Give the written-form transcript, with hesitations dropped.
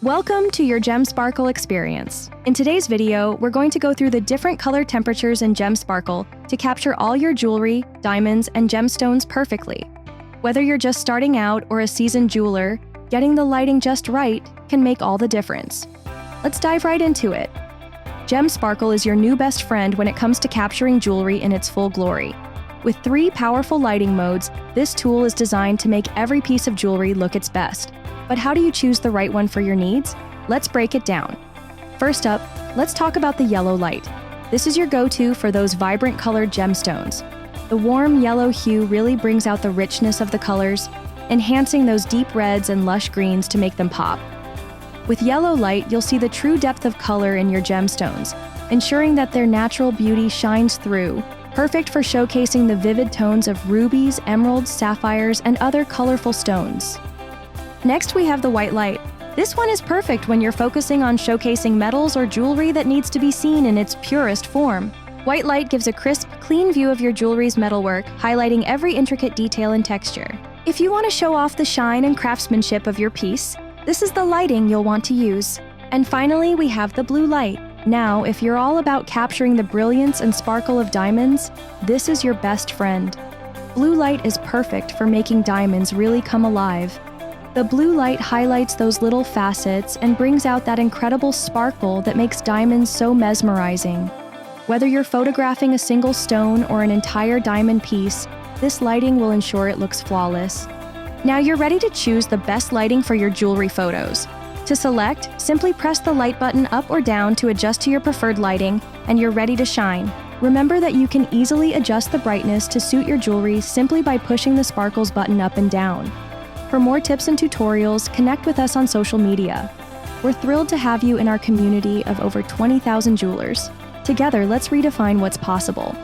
Welcome to your GemSparkle experience. In today's video, we're going to go through the different color temperatures in GemSparkle to capture all your jewelry, diamonds, and gemstones perfectly. Whether you're just starting out or a seasoned jeweler, getting the lighting just right can make all the difference. Let's dive right into it. GemSparkle is your new best friend when it comes to capturing jewelry in its full glory. With 3 powerful lighting modes, this tool is designed to make every piece of jewelry look its best. But how do you choose the right one for your needs? Let's break it down. First up, let's talk about the yellow light. This is your go-to for those vibrant colored gemstones. The warm yellow hue really brings out the richness of the colors, enhancing those deep reds and lush greens to make them pop. With yellow light, you'll see the true depth of color in your gemstones, ensuring that their natural beauty shines through, perfect for showcasing the vivid tones of rubies, emeralds, sapphires, and other colorful stones. Next, we have the white light. This one is perfect when you're focusing on showcasing metals or jewelry that needs to be seen in its purest form. White light gives a crisp, clean view of your jewelry's metalwork, highlighting every intricate detail and texture. If you want to show off the shine and craftsmanship of your piece, this is the lighting you'll want to use. And finally, we have the blue light. Now, if you're all about capturing the brilliance and sparkle of diamonds, this is your best friend. Blue light is perfect for making diamonds really come alive. The blue light highlights those little facets and brings out that incredible sparkle that makes diamonds so mesmerizing. Whether you're photographing a single stone or an entire diamond piece, this lighting will ensure it looks flawless. Now you're ready to choose the best lighting for your jewelry photos. To select, simply press the light button up or down to adjust to your preferred lighting, and you're ready to shine. Remember that you can easily adjust the brightness to suit your jewelry simply by pushing the sparkles button up and down. For more tips and tutorials, connect with us on social media. We're thrilled to have you in our community of over 20,000 jewelers. Together, let's redefine what's possible.